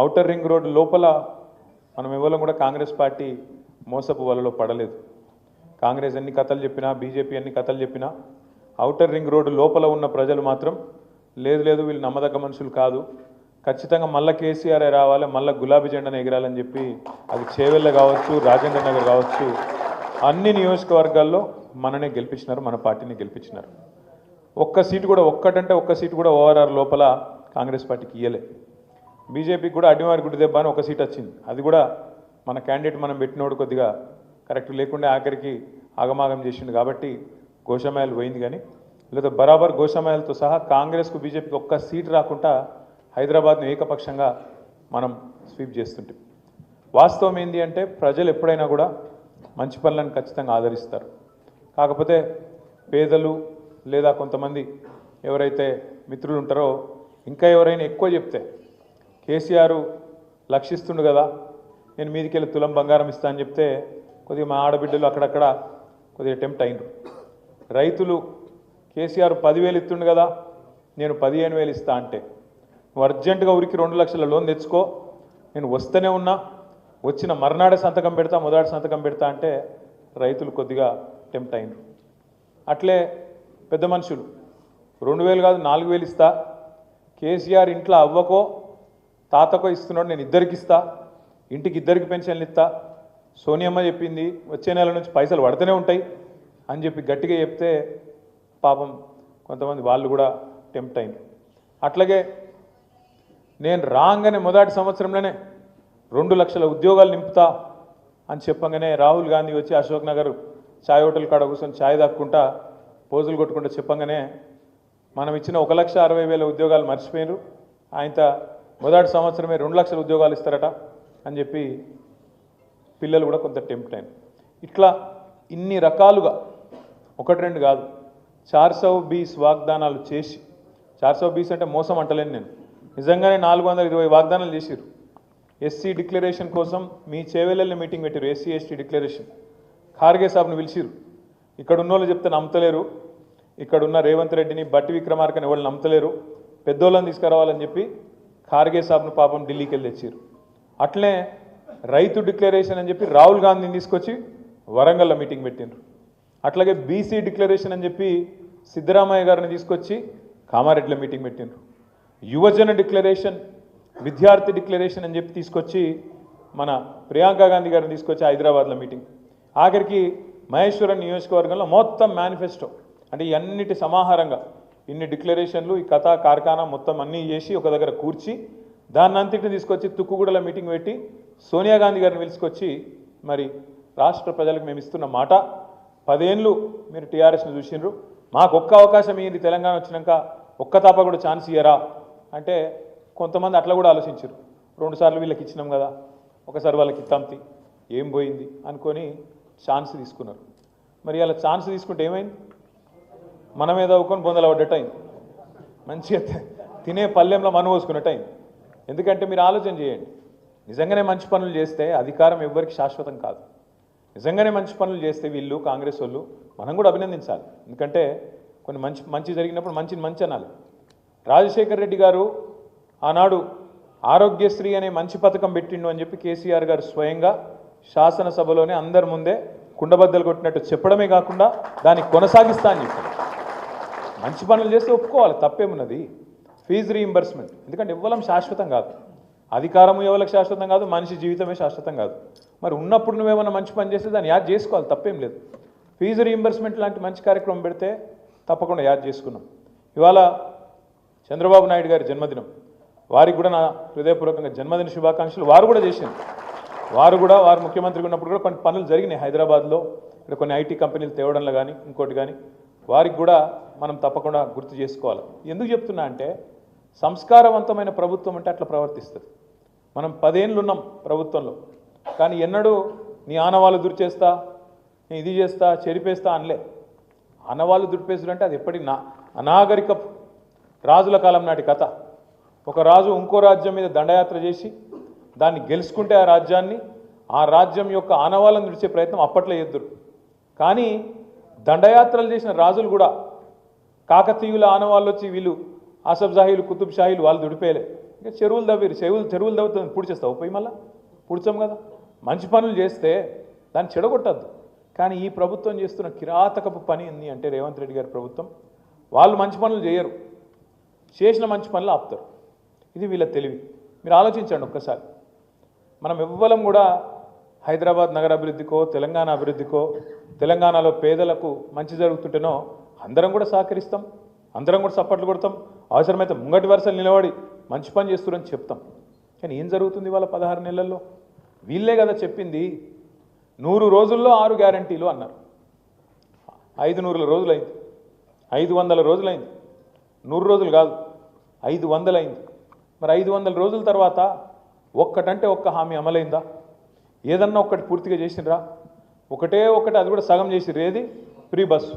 Outer ring road లోపల మనం ఎవరం కూడా కాంగ్రెస్ పార్టీ మోసపు వలలో పడలేదు. కాంగ్రెస్ ఎన్ని కథలు చెప్పినా, బీజేపీ ఎన్ని కథలు చెప్పినా ఔటర్ రింగ్ రోడ్డు లోపల ఉన్న ప్రజలు మాత్రం లేదు లేదు వీళ్ళు నమ్మదగ్గ మనుషులు కాదు, ఖచ్చితంగా మళ్ళీ కేసీఆర్ రావాలి, మళ్ళీ గులాబీ జెండాను ఎగరాలని చెప్పి అది చేవెళ్ళ కావచ్చు, రాజేంద్ర నగర్ కావచ్చు, అన్ని నియోజకవర్గాల్లో మననే గెలిపించినారు, మన పార్టీని గెలిపించినారు. ఒక్క సీటు కూడా, ఒక్క సీటు కూడా ఓఆర్ఆర్ లోపల కాంగ్రెస్ పార్టీకి ఇయ్యలే. బీజేపీకి కూడా అడ్డివారి గుడి దెబ్బ అని ఒక సీట్ వచ్చింది. అది కూడా మన క్యాండిడేట్ మనం పెట్టినోడు కొద్దిగా కరెక్ట్ లేకుండా ఆఖరికి ఆగమాగం చేసిండు కాబట్టి గోషామాయలు పోయింది. కానీ లేదా బరాబర్ గోషామాయలతో సహా కాంగ్రెస్కు బీజేపీకి ఒక్క సీటు రాకుండా హైదరాబాద్ను ఏకపక్షంగా మనం స్వీప్ చేస్తుంటాం. వాస్తవం ఏంటి అంటే ప్రజలు ఎప్పుడైనా కూడా మంచి పనులను ఖచ్చితంగా ఆదరిస్తారు. కాకపోతే పేదలు లేదా కొంతమంది ఎవరైతే మిత్రులు ఉంటారో ఇంకా ఎవరైనా ఎక్కువ చెప్తే కేసీఆర్ లక్షిస్తుండు కదా, నేను మీదికి వెళ్ళి తులం బంగారం ఇస్తా అని చెప్తే కొద్దిగా మా ఆడబిడ్డలు అక్కడక్కడ కొద్దిగా టెంప్ట్ అయినరు. రైతులు కేసీఆర్ 10,000 ఇస్తుండు కదా, నేను 15,000 ఇస్తా అంటే నువ్వు అర్జెంటుగా ఊరికి 2 లక్షల లోన్ తెచ్చుకో, నేను వస్తూనే ఉన్నా, వచ్చిన మర్నాడే సంతకం పెడతా, మొదటి సంతకం పెడతా అంటే రైతులు కొద్దిగా టెంప్ట్ అయినరు. అట్లే పెద్ద మనుషులు 2,000 కాదు 4,000 ఇస్తా, కేసీఆర్ ఇంట్లో అవ్వకో తాతకో ఇస్తున్నాడు, నేను ఇద్దరికి ఇస్తా, ఇంటికి ఇద్దరికి పెన్షన్లు ఇస్తా, సోనియమ్మ చెప్పింది వచ్చే నెల నుంచి పైసలు పడుతూనే ఉంటాయి అని చెప్పి గట్టిగా చెప్తే పాపం కొంతమంది వాళ్ళు కూడా టెంప్ట్ అయినారు. అట్లాగే నేను రాగానే మొదటి సంవత్సరంలోనే 2 లక్షల ఉద్యోగాలు నింపుతా అని చెప్పగానే రాహుల్ గాంధీ వచ్చి అశోక్ నగర్ ఛాయ్ హోటల్ కాడ కూర్చొని ఛాయ్ దాక్కుంటా పోజులు కొట్టుకుంటూ చెప్పగానే మనం ఇచ్చిన 1,60,000 ఉద్యోగాలు మర్చిపోయినారు, ఆయన మొదటి సంవత్సరమే 2 లక్షల ఉద్యోగాలు ఇస్తారట అని చెప్పి పిల్లలు కూడా కొంత టెంప్ట్ అయినారు. ఇట్లా ఇన్ని రకాలుగా 1-2 కాదు 420 వాగ్దానాలు చేసి, 420 అంటే మోసం అంటలేను నేను, నిజంగానే 420 వాగ్దానాలు చేసిరు. ఎస్సీ డిక్లరేషన్ కోసం మీ చేవెళ్ళని మీటింగ్ పెట్టారు, ఎస్సీ ఎస్టీ డిక్లరేషన్. ఖార్గే సాబ్ను పిలిచిరు, ఇక్కడ ఉన్న వాళ్ళు చెప్తే నమ్మతలేరు, ఇక్కడున్న రేవంత్ రెడ్డిని బట్టి విక్రమార్కని ఎవరు నమ్మతలేరు, పెద్దోళ్ళని తీసుకురావాలని చెప్పి ఖార్గే సాబ్ను పాపం ఢిల్లీకి వెళ్ళి తెచ్చారు. అట్లే రైతు డిక్లరేషన్ అని చెప్పి రాహుల్ గాంధీని తీసుకొచ్చి వరంగల్లో మీటింగ్ పెట్టిండ్రు. అట్లాగే బీసీ డిక్లరేషన్ అని చెప్పి సిద్ధరామయ్య గారిని తీసుకొచ్చి కామారెడ్డిలో మీటింగ్ పెట్టిండ్రు. యువజన డిక్లరేషన్, విద్యార్థి డిక్లరేషన్ అని చెప్పి తీసుకొచ్చి మన ప్రియాంక గాంధీ గారిని తీసుకొచ్చి హైదరాబాద్లో మీటింగ్. ఆఖరికి మహేశ్వరం నియోజకవర్గంలో మొత్తం మేనిఫెస్టో అంటే ఇవన్నిటి సమాహారంగా ఇన్ని డిక్లరేషన్లు, ఈ కథా కార్ఖానా మొత్తం అన్నీ చేసి ఒక దగ్గర కూర్చి దాన్నంతటిని తీసుకొచ్చి తుక్కుగూడలో మీటింగ్ పెట్టి సోనియా గాంధీ గారిని పిలుచుకొచ్చి మరి రాష్ట్ర ప్రజలకు మేము ఇస్తున్న మాట 10 ఏళ్ళు మీరు టీఆర్ఎస్ని చూసిండ్రు, మాకు ఒక్క అవకాశం ఇయ్యింది, తెలంగాణ వచ్చినాక ఒక్క తాప కూడా ఛాన్స్ ఇయ్యరా అంటే కొంతమంది అట్లా కూడా ఆలోచించారు. 2 సార్లు వీళ్ళకి ఇచ్చినాం కదా, ఒకసారి వాళ్ళకి ఇత్తాంతి ఏం పోయింది అనుకొని ఛాన్స్ తీసుకున్నారు. మరి అలా ఛాన్స్ తీసుకుంటే ఏమైంది, మన మీద అవ్వుకొని బొందలు పడ్డట్టు అయింది, మంచిగా తినే పల్లెంలో మను పోసుకున్నట్టు అయింది. ఎందుకంటే మీరు ఆలోచన చేయండి, నిజంగానే మంచి పనులు చేస్తే అధికారం ఎవ్వరికి శాశ్వతం కాదు. నిజంగానే మంచి పనులు చేస్తే వీళ్ళు కాంగ్రెస్ వాళ్ళు మనం కూడా అభినందించాలి. ఎందుకంటే కొన్ని మంచి జరిగినప్పుడు మంచి అనాలి. రాజశేఖర్ రెడ్డి గారు ఆనాడు ఆరోగ్యశ్రీ అనే మంచి పథకం పెట్టిండు అని చెప్పి కేసీఆర్ గారు స్వయంగా శాసనసభలోనే అందరి ముందే కుండబద్దలు కొట్టినట్టు చెప్పడమే కాకుండా దాన్ని కొనసాగిస్తా అని చెప్పారు. మంచి పనులు చేస్తే ఒప్పుకోవాలి, తప్పేమున్నది. ఫీజు రీయింబర్స్మెంట్, ఎందుకంటే ఇవ్వడం శాశ్వతం కాదు, అధికారము ఎవరికి శాశ్వతం కాదు, మనిషి జీవితమే శాశ్వతం కాదు. మరి ఉన్నప్పుడు నువ్వేమన్నా మంచి పని చేస్తే దాన్ని యాద్ చేసుకోవాలి, తప్పేం లేదు. ఫీజు రీయింబర్స్మెంట్ లాంటి మంచి కార్యక్రమం పెడితే తప్పకుండా యాద్ చేసుకున్నాం. ఇవాళ చంద్రబాబు నాయుడు గారి జన్మదినం, వారికి కూడా నా హృదయపూర్వకంగా జన్మదిన శుభాకాంక్షలు. వారు కూడా చేసింది, వారు ముఖ్యమంత్రిగా ఉన్నప్పుడు కూడా కొన్ని పనులు జరిగినాయి హైదరాబాద్లో, ఇక్కడ కొన్ని ఐటీ కంపెనీలు తేవడంలో కానీ ఇంకోటి కానీ, వారికి కూడా మనం తప్పకుండా గుర్తు చేసుకోవాలి. ఎందుకు చెప్తున్నా అంటే సంస్కారవంతమైన ప్రభుత్వం అంటే అట్లా ప్రవర్తిస్తుంది. మనం 10 ఏళ్ళు ఉన్నాం ప్రభుత్వంలో, కానీ ఎన్నడూ నీ ఆనవాళ్ళు దుర్చేస్తా, నేను ఇది చేస్తా, చెరిపేస్తా అనలే. ఆనవాళ్ళు దుర్పేసుడు అంటే అది ఎప్పటి అనాగరిక రాజుల కాలం నాటి కథ. ఒక రాజు ఇంకో రాజ్యం మీద దండయాత్ర చేసి దాన్ని గెలుచుకుంటే ఆ రాజ్యం యొక్క ఆనవాళ్ళను దుడిచే ప్రయత్నం అప్పట్లో చేద్దురు. కానీ దండయాత్రలు చేసిన రాజులు కూడా కాకతీయుల ఆనవాళ్ళు వచ్చి వీళ్ళు ఆసఫ్ జాహీలు, కుతుబ్ షాహీలు వాళ్ళు దుడిపేయలే. ఇంకా చెరువులు తవ్విరు, చెరువులు తవ్వుతుంది పూడ్చేస్తావు పోయి మళ్ళీ పూడ్చాం కదా. మంచి పనులు చేస్తే దాన్ని చెడగొట్టద్దు. కానీ ఈ ప్రభుత్వం చేస్తున్న కిరాతకపు పని ఏంది అంటే రేవంత్ రెడ్డి గారి ప్రభుత్వం, వాళ్ళు మంచి పనులు చేయరు, చేసిన మంచి పనులు ఆపుతారు. ఇది వీళ్ళ తెలివి. మీరు ఆలోచించండి ఒక్కసారి. మనం ఎవ్వరం కూడా హైదరాబాద్ నగర అభివృద్ధికో తెలంగాణ అభివృద్ధికో తెలంగాణలో పేదలకు మంచి జరుగుతుంటేనో అందరం కూడా సహకరిస్తాం, అందరం కూడా సపోర్ట్లు కొడతాం, అవసరమైతే ముంగటి వరుసలు నిలబడి మంచి పని చేస్తున్నారని చెప్తాం. కానీ ఏం జరుగుతుంది వాళ్ళ 16 నెలల్లో? వీళ్ళే కదా చెప్పింది 100 రోజుల్లో 6 గ్యారంటీలు అన్నారు. 500 రోజులైంది, 500 రోజులైంది, 100 రోజులు కాదు 500 అయింది. మరి 500 రోజుల తర్వాత ఒక్కటంటే ఒక్క హామీ అమలైందా? ఏదన్నా ఒక్కటి పూర్తిగా చేసినరా? ఒకటే ఒకటి, అది కూడా సగం చేసిర్రు. ఏది? Free bus.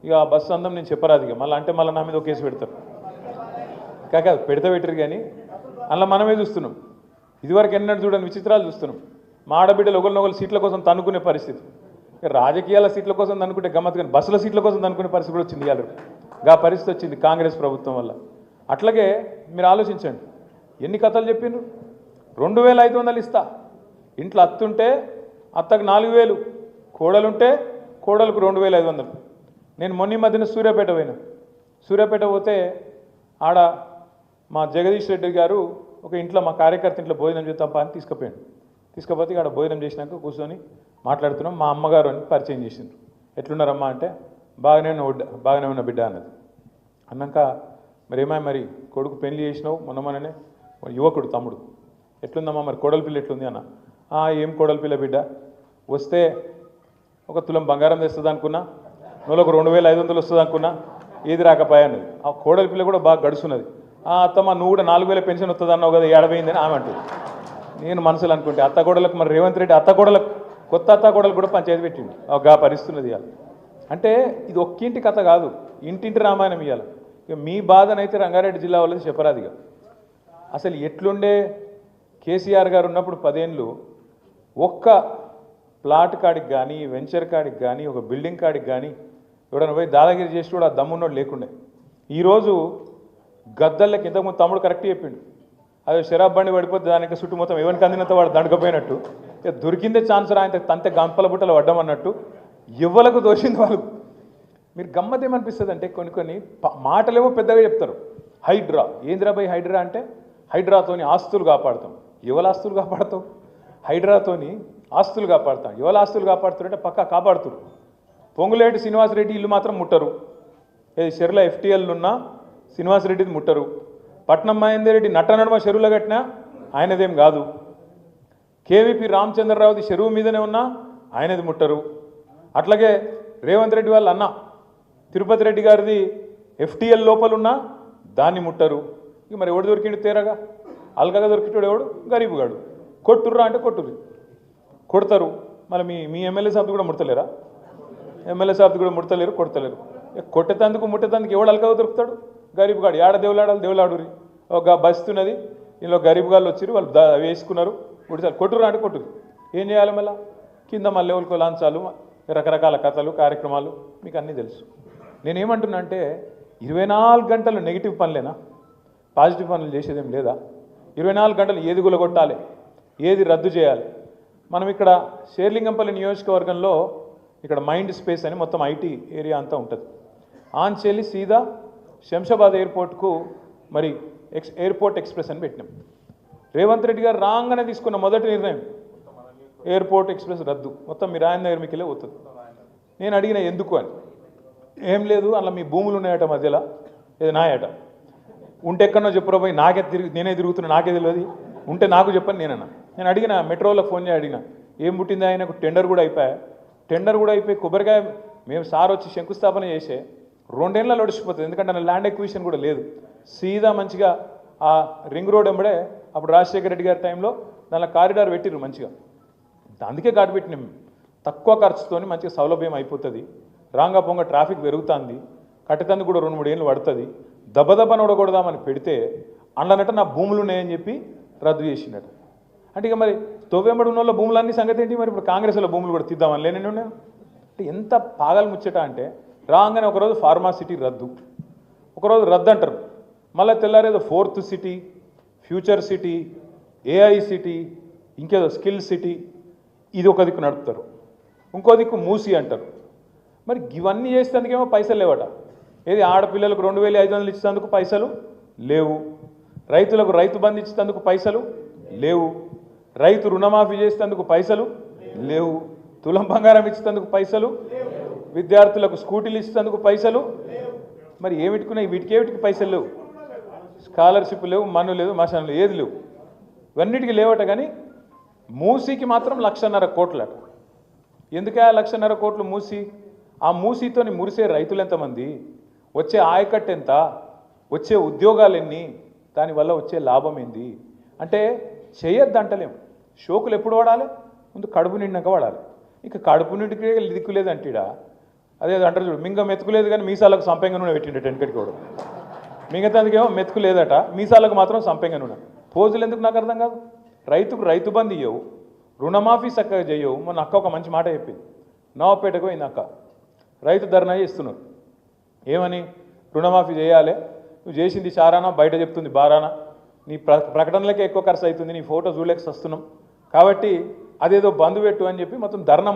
ఇక ఆ బస్సు అందం నేను చెప్పరాదు, ఇక మళ్ళీ అంటే మళ్ళీ నా మీద ఒక కేసు పెడతారు. కాక పెట్టరు కానీ అలా మనమే చూస్తున్నాం. ఇదివరకు ఎన్నడూ చూడని విచిత్రాలు చూస్తున్నాం. మా ఆడబిడ్డలు ఒకరినొకరు సీట్ల కోసం తన్నుకునే పరిస్థితి. రాజకీయాల సీట్ల కోసం తన్నుకుంటే గమ్మత్, కానీ బస్సుల సీట్ల కోసం తన్నుకునే పరిస్థితి కూడా వచ్చింది. ఇవాళ ఆ పరిస్థితి వచ్చింది కాంగ్రెస్ ప్రభుత్వం వల్ల. అట్లాగే మీరు ఆలోచించండి, ఎన్ని కథలు చెప్పిండ్రు. 2500 ఇస్తా, ఇంట్లో అత్తుంటే అత్తకు 4000, కోడలుంటే కోడలకు 2500. నేను మొన్న మధ్యన సూర్యాపేట పోయినా. సూర్యాపేట పోతే ఆడ మా జగదీష్ రెడ్డి గారు ఒక ఇంట్లో మా కార్యకర్త ఇంట్లో భోజనం చేద్దాం అని తీసుకుపోయాడు. తీసుకపోతే ఆడ భోజనం చేసినాక కూర్చొని మాట్లాడుతున్నాం. మా అమ్మగారు అని పరిచయం చేసిండ్రు. ఎట్లున్నారమ్మా అంటే బాగానే ఉన్న బిడ్డ అన్నది. అన్నాక మరి కొడుకు పెళ్లి చేసినావు మొన్ననే, యువకుడు తమ్ముడు, ఎట్లుందమ్మా మరి కోడలి పిల్ల ఎట్లుంది అన్న. ఏం కోడలి పిల్ల బిడ్డ, వస్తే ఒక తులం బంగారం తెస్తుంది అనుకున్నా, నెలకు 2500 వస్తుంది అనుకున్నా, ఏది రాకపోయా అన్నది. ఆ కోడలి పిల్ల కూడా బాగా గడుస్తున్నది. అత్తమ్మ నువ్వు కూడా 4000 పెన్షన్ వస్తుంది అన్నావు కదా, 70 ఆమె అంటుంది. నేను మనసులు అనుకుంటే అత్తకోడలకు మరి రేవంత్ రెడ్డి అత్తకోడలకు కొత్త అత్తకోడలకు కూడా పంచాయతీ పెట్టింది. గా పరిస్థితున్నది ఇవాళ. అంటే ఇది ఒక్కింటి కథ కాదు, ఇంటింటి రామాయణం ఇవాళ. ఇక మీ బాధనైతే రంగారెడ్డి జిల్లా వాళ్ళది చెప్పరాదిగా. అసలు ఎట్లుండే కేసీఆర్ గారు ఉన్నప్పుడు 10 ఏళ్ళు ఒక్క ప్లాట్ కాడికి కానీ వెంచర్ కాడికి కానీ ఒక బిల్డింగ్ కాడికి కానీ ఎవడన్నా పోయి దాదాగిరి చేసి కూడా ఆ దమ్మున్నోడు లేకుండే. ఈరోజు గద్దళ్ళకి ఇంతకుముందు తమ్ముడు కరెక్ట్ చెప్పిండు, అదే షరాబ్ బండి పడిపోతే దానికి చుట్టూ మొత్తం ఎవరికి అందినంత వాడు దండకపోయినట్టు, దొరికిందే ఛాన్స్ ఆయన తంతే గంపల బుట్టలు పడ్డామన్నట్టు ఎవ్వలకు దోషింది వాళ్ళు. మీరు గమ్మత్ ఏమనిపిస్తుంది అంటే కొన్ని మాటలేమో పెద్దగా చెప్తారు. హైడ్రా ఏంద్రా బై హైడ్రా అంటే హైడ్రాతోని ఆస్తులు కాపాడుతాం. ఎవరి ఆస్తులు కాపాడుతాం? హైడ్రాతోని ఆస్తులు కాపాడుతాం. ఎవరి ఆస్తులు కాపాడుతారంటే పక్కా కాపాడుతారు. పొంగులేటి శ్రీనివాసరెడ్డి ఇల్లు మాత్రం ముట్టరు. ఏది చెరువుల FTL ఉన్నా శ్రీనివాసరెడ్డిది ముట్టరు. పట్నం మహేందర్ రెడ్డి నట్టనడమ చెరువులో కట్టినా ఆయనదేం కాదు. KVP రామచంద్రరావుది చెరువు మీదనే ఉన్నా ఆయనది ముట్టరు. అట్లాగే రేవంత్ రెడ్డి వాళ్ళ అన్న తిరుపతి రెడ్డి గారిది FTL లోపలున్నా దాన్ని ముట్టరు. ఇక మరి ఎవడు దొరికిండు తేరగా? అల్కగా దొరికిటాడు ఎవడు? గరీబుగాడు. కొట్టుర్రా అంటే కొట్టుర్రు, కొడతారు. మళ్ళీ మీ ఎమ్మెల్యే సాబ్ది కూడా ముడతలేరా? ఎమ్మెల్యే సాబ్ది కూడా ముడతలేరు, కొడతలేరు. కొట్టేతందుకు ముట్టేతందుకు ఎవడు అల్కగా దొరుకుతాడు? గరీబుగాడు. ఏడ దేవులాడురి ఒక బస్తున్నది, ఇందులో గరీబుగాళ్ళు వచ్చి వాళ్ళు వేసుకున్నారు, గుడిసారు. కొట్టుర్రా అంటే కొట్టురు. ఏం చేయాలి మళ్ళీ? కింద మళ్ళీ ఎవరికో లాంచాలు, రకరకాల కథలు కార్యక్రమాలు మీకు అన్నీ తెలుసు. నేనేమంటున్నా అంటే 24 గంటలు నెగిటివ్ పనులేనా? పాజిటివ్ పనులు చేసేదేం లేదా? 24 గంటలు ఏది గులగొట్టాలి, ఏది రద్దు చేయాలి. మనం ఇక్కడ షేర్లింగంపల్లి నియోజకవర్గంలో ఇక్కడ మైండ్ స్పేస్ అని మొత్తం IT ఏరియా అంతా ఉంటుంది. ఆంచెల్లి సీదా శంషాబాద్ ఎయిర్పోర్ట్కు మరి ఎయిర్పోర్ట్ ఎక్స్ప్రెస్ అని పెట్టినాం. రేవంత్ రెడ్డి గారు రాగానే తీసుకున్న మొదటి నిర్ణయం ఎయిర్పోర్ట్ ఎక్స్ప్రెస్ రద్దు, మొత్తం మీరు ఆయన దగ్గర మీకెళ్ళే పోతుంది. నేను అడిగిన ఎందుకు అని. ఏం లేదు, అలా మీ భూములు ఉన్నాయట మధ్యలో, ఏది నాయట, ఉంటే ఎక్కడో చెప్పురా పోయి నేనే తిరుగుతున్నా, నాకే తెలియదు, ఉంటే నాకు చెప్పని నేను అడిగిన మెట్రోలో ఫోన్ చేసి అడిగిన ఏం పుట్టింది ఆయనకు. టెండర్ కూడా అయిపోయి కొబ్బరికాయ మేము సార్ వచ్చి శంకుస్థాపన చేసే 2 ఏళ్ళలో ఒడిచిపోతుంది. ఎందుకంటే నా ల్యాండ్ ఎక్విజిషన్ కూడా లేదు. సీదా మంచిగా ఆ రింగ్ రోడ్ ఎంబడే అప్పుడు రాజశేఖర రెడ్డి గారి టైంలో దానిలో కారిడార్ పెట్టిర్రు మంచిగా. అందుకే ఘాటు పెట్టినాం. తక్కువ ఖర్చుతో మంచిగా సౌలభ్యం అయిపోతుంది. రాంగా పొంగ ట్రాఫిక్ పెరుగుతుంది, కట్టేతందుకు కూడా 2-3 ఏళ్ళు పడుతుంది. దెబ్బ నొడగొడదామని పెడితే అందులోనట నా భూములు ఉన్నాయని చెప్పి రద్దు చేసినట్టు. అంటే ఇక మరి తొవ్వెంబడి ఉన్న వాళ్ళ భూములన్నీ సంగతి ఏంటి? మరి ఇప్పుడు కాంగ్రెస్లో భూములు కూడా తీద్దామని లేనండి ఉన్నాను. అంటే ఎంత పాగలు ముచ్చట అంటే రాగానే ఒకరోజు ఫార్మా సిటీ రద్దు, ఒకరోజు రద్దు అంటారు, మళ్ళీ తెల్లారేదో 4th city, future city, AI city, ఇంకేదో స్కిల్ సిటీ, ఇది ఒక దిక్కు నడుపుతారు. ఇంకో దిక్కు మూసి అంటారు. మరి ఇవన్నీ చేసేందుకేమో పైసలు లేవట. ఏది ఆడపిల్లలకు 2500 ఇచ్చేందుకు పైసలు లేవు, రైతులకు రైతు బంధు ఇచ్చేందుకు పైసలు లేవు, రైతు రుణమాఫీ చేసేందుకు పైసలు లేవు, తులం బంగారం ఇచ్చేందుకు పైసలు, విద్యార్థులకు స్కూటీలు ఇచ్చేందుకు పైసలు. మరి ఏమిటికున్నాయి? వీటికి పైసలు లేవు. స్కాలర్షిప్ లేవు, మన్ను లేదు, మశానం లేదు, ఏది లేవు. ఇవన్నిటికీ లేవట. కానీ మూసీకి మాత్రం 1,50,000 కోట్లట. ఎందుకే 1,50,000 కోట్లు మూసి? ఆ మూసీతోని మురిసే రైతులు ఎంతమంది, వచ్చే ఆయకట్టు ఎంత, వచ్చే ఉద్యోగాలు ఎన్ని, దానివల్ల వచ్చే లాభం ఏంది అంటే చేయొద్దంటలేం. షోకులు ఎప్పుడు వాడాలి? ముందు కడుపు నిండాక వాడాలి. ఇక కడుపు నిండికి దిక్కులేదంటీడా. అదే అంటారు చూడు, మింగ మెతుకులేదు కానీ మీసాలకు సంపెంగ నూనె పెట్టిండే టెన్కటికి కూడా. మిగతాదికేమో మెతుకు లేదట, మీసాలకు మాత్రం సంపెంగ నూనె. పోజులు ఎందుకు నాకు అర్థం కాదు. రైతుకు రైతు బంధు ఇవ్వవు, రుణమాఫీ చక్కగా చేయవు. మొన్న అక్క ఒక మంచి మాట చెప్పింది. నవాపేటకు పోయింది అక్క, రైతు ధర్నా చేస్తున్నారు. ఏమని? రుణమాఫీ చేయాలి, నువ్వు చేసింది చారానా, బయట చెప్తుంది బారానా, నీ ప్రకటనలకే ఎక్కువ ఖర్చు అవుతుంది, నీ ఫోటో చూడలేక వస్తున్నాం కాబట్టి అదేదో బంధు పెట్టు అని చెప్పి మొత్తం ధర్నా